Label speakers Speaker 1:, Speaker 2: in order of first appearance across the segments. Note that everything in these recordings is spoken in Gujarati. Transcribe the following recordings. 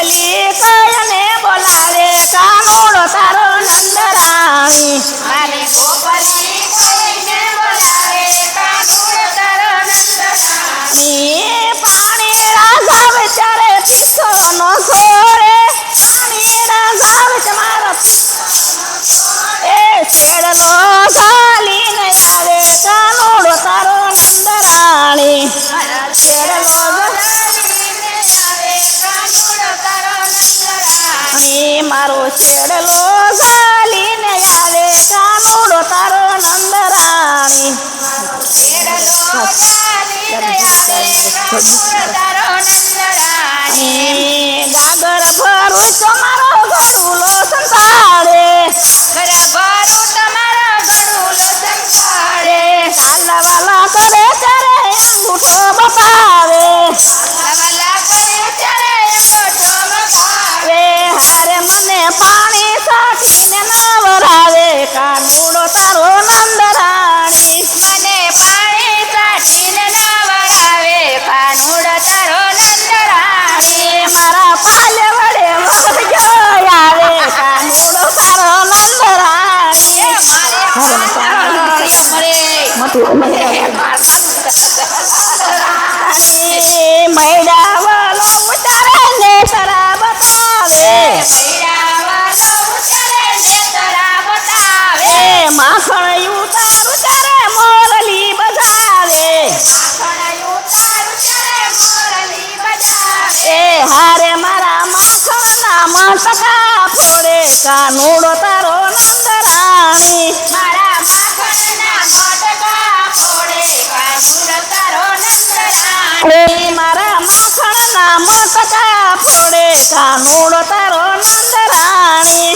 Speaker 1: ગોપલી કયને બોલાવે કાનુડો તારો નંદરાણી
Speaker 2: મારી ગોપલી કઈને બોલાવે કાનુડો તારો નંદરાણી
Speaker 1: પાણીડા જાવ ત્યારે પીસો નો સોરે પાણીડા જાવ તમારો એ છેડલો ચાલીને આવે કાનુડો તારો નંદરાણી
Speaker 2: મારા છેડલો ચાલીને આવે કાનુડો તારો નંદરાણી
Speaker 1: મારો છેડલો ચાલીને આવે કાનુડો તારો નંદરાણી
Speaker 2: છેડલો ચાલીને આવે કાનુડો તારો નંદરાણી
Speaker 1: ગાગર ભરું તમારો ગરુલો સંતાડે
Speaker 2: ગરબરું તમારો ગરુલો સંભાળે
Speaker 1: ચાલવાલા કરે ત્યારે અંગૂઠો બતાવે
Speaker 2: લવલા કરે ત્યારે અંગૂઠો બતાવે
Speaker 1: હારે મને પાણી સાટીને નવરાવે કાનુડો તારો નંદરાણી
Speaker 2: મને પાણી સાટીને નવરાવે કાનુડો તારો નંદરાણી
Speaker 1: મારા પાલે વડે વળગ્યો આવે કાનુડો તારો નંદરાણી મૈડા વાલો ઉતારે ને તરા બતાવે માખણ ઉતારું ત્યારે મોરલી બજાવે હારે મારા માખણના મટકા ફોડે કાનુડો તારો નંદરાણી
Speaker 2: મારા માખણના મોટકા ફોડે કાનુડો તારો નંદરાણી
Speaker 1: મારા માખણના મટકા ફોડે કાનુડો તારો નંદરાણી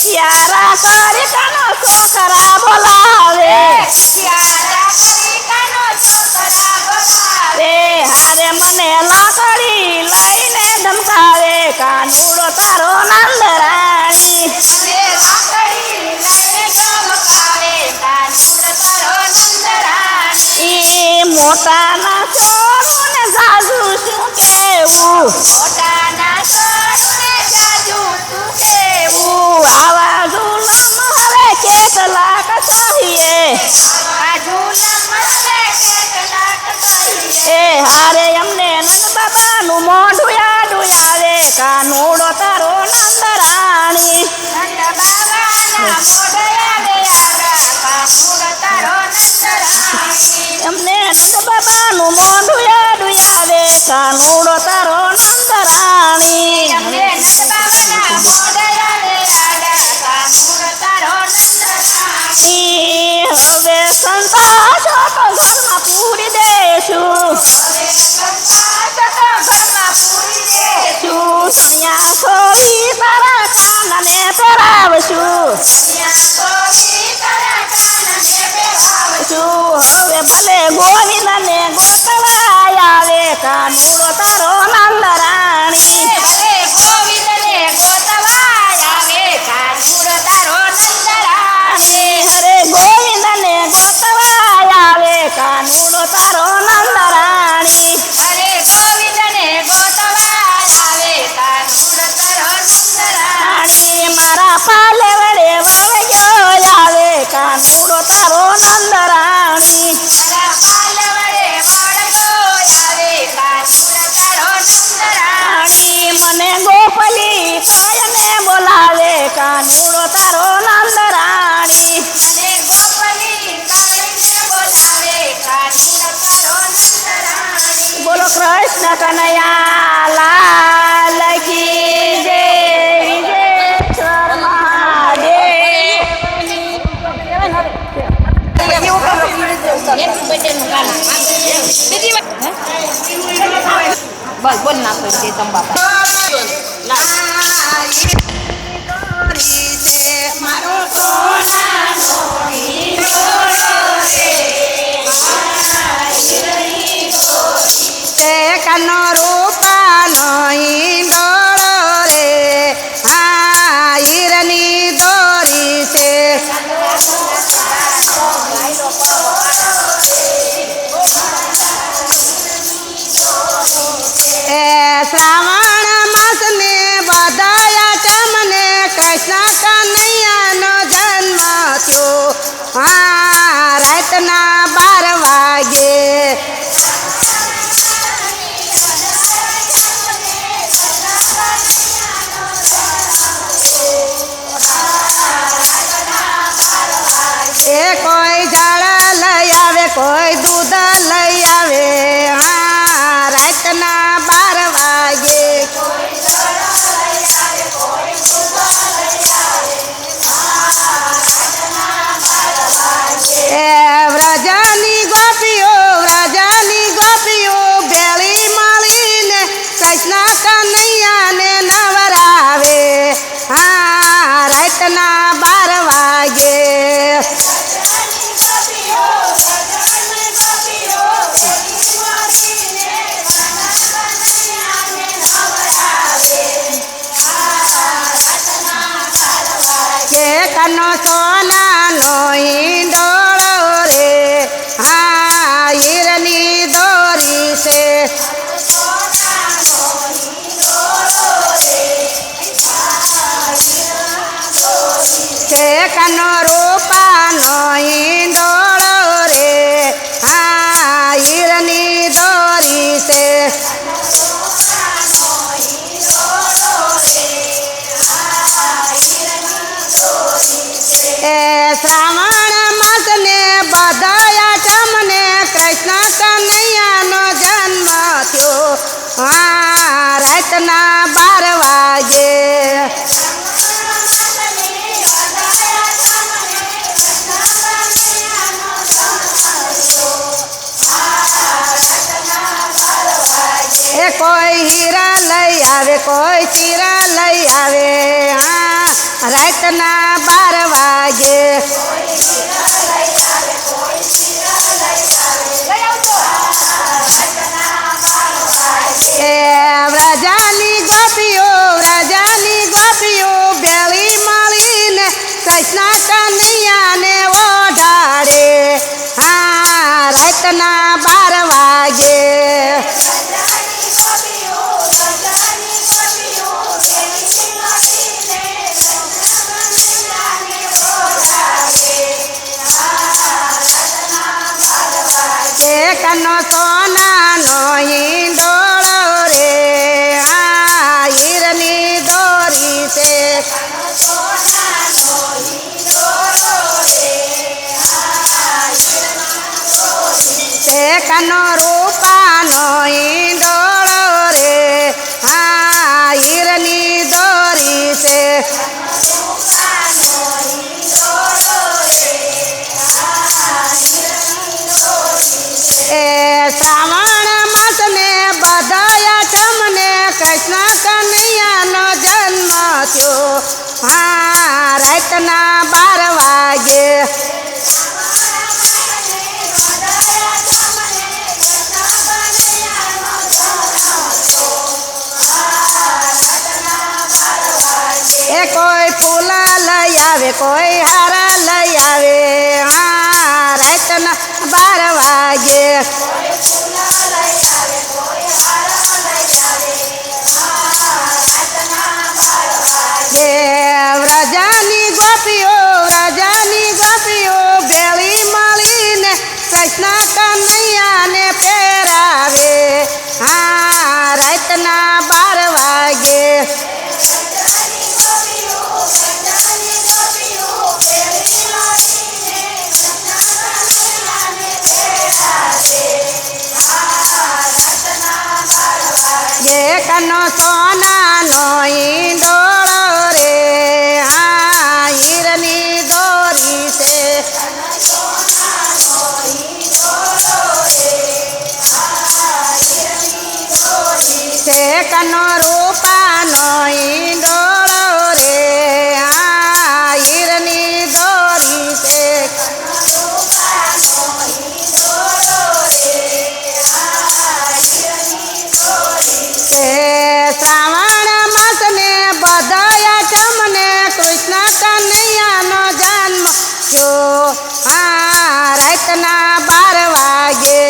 Speaker 1: ક્યારા કરી કાનો છોકરા બોલાવે હારે મને લાકડી લઈને ધમકાવે કાનુડો તારો નંદરાણી મોટાના છોડું ને જાજુ શું કેવું આવા ઝુલમ હવે કેટલાક ચાહીએ હારે અમને નંદ બાબાનું મોઢું યાદું આવે કાનુડો તારો નંદરાણી અમને નંદ બાબાનું મોઢું યાદું આવે કાનુડો તારો નંદરાણી હવે સંતા છો તો ઘરમાં પૂરી દેશું સણિયા છોડી તારા કાનને પહેરાવશું હવે ભલે ગોવિંદને ગોતવા આવે કાનુડો તારો નંદરાણી હરે ગોવિંદને ગોતવા આવે કાનુડો તારો નંદરાણી મારા પાલે વડે વળગ્યો આવે કાનુડો તારો નંદરાણી મને ગોપલી કયને બોલાવે કાનુડો તારો નંદરાણી બોલો કૃષ્ણ કનૈયા લાલ કી જય વિજયેશ્વર મહાદેવ બસ બોલ નાખો છે તંબાકુ
Speaker 2: મારો સોનાનો
Speaker 1: કાનો રૂપાનો ઈંડોળો રે હા હીરની દોરી છે
Speaker 3: કાનો સોનાનો ઈંડોળો રે હા હીરની દોરી છે છે કાનો રૂપાનો ઈંડોળો રે હા હીરની દોરી છે એ શ્રાવણ માસને બધાયા ચમને કૃષ્ણ કનૈયાનો જન્મ થયો હા રાતના 12 વાગે એ કોઈ હીરા લઈ આવે કોઈ ચીરા લઈ આવે હા રાતના 12 વાગે એ વ્રજાની ગોપીઓ ભેળી મળીને કૃષ્ણ કનૈયાને ઓઢાડે હા રાતના 12 વાગે કાનો સોનાનો ઈંડોળો રે હા હીરની દોરી છે કાનો રૂપાનો ઈંડોળો રે હા હીરની દોરી છે એ શ્રાવણ માસને બધાયા ચમને કૃષ્ણ કનૈયાનો જન્મ થયો હા રાતના 12 વાગે એ કોઈ ફૂલા લઈ આવે કોઈ હારા લઈ આવે હા રાતના 12 વાગે વ્રજાની ગોપીઓ ભેળી મળીને કૃષ્ણ કનૈયાને પહેરાવે હા રાતના 12 વાગે કાનો સોનાનો ઈંડોળો રે હા હીરની દોરી છે કાનો રૂપાનો ઈંડોળો રે હા હીરની દોરી છે શ્રાવણ માસને બધાયા ચમને કૃષ્ણ કનૈયાનો જન્મ થયો હા રાતના 12 વાગે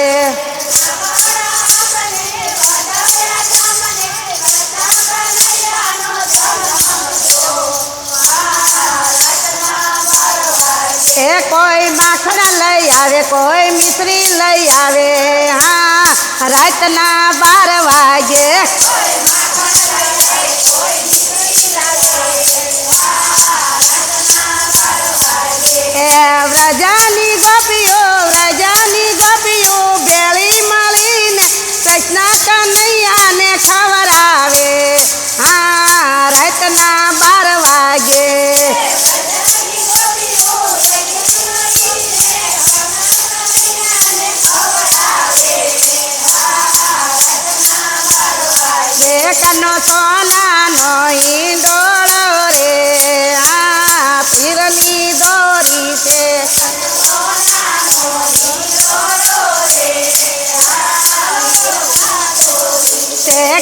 Speaker 3: એ કોઈ માખણ લઈ આવે કોઈ મિશ્રી લઈ આવે હા રાતના 12 વાગે વ્રજાની ગોપીઓ ભેળી મળીને કૃષ્ણ કનૈયાને ખવડાવે હા રાતના 12 વાગે કાનો સોનાનો ઈંડોળો રે આ પીરની દોરી છે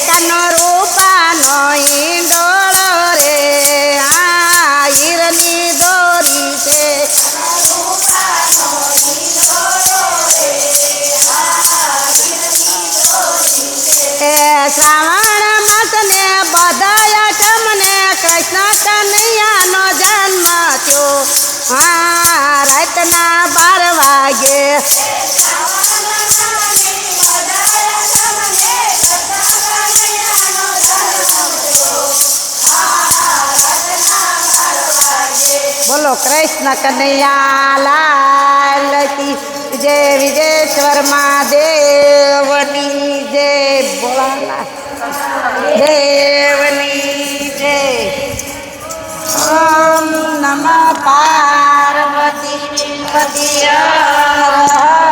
Speaker 3: કાનો રૂપાનો ઈંડોળો રે આ હીરની દોરી કૃષ્ણ કનૈયાનો જન્મ થયો હા રાતના 12 વાગે બોલો કૃષ્ણ કનૈયા લાલ કી જય વિદેશ્વર મહાદેવની જય ભોળાનાથ દેવની જય ઓમ નમઃ પાર્વતી પતિ હર હર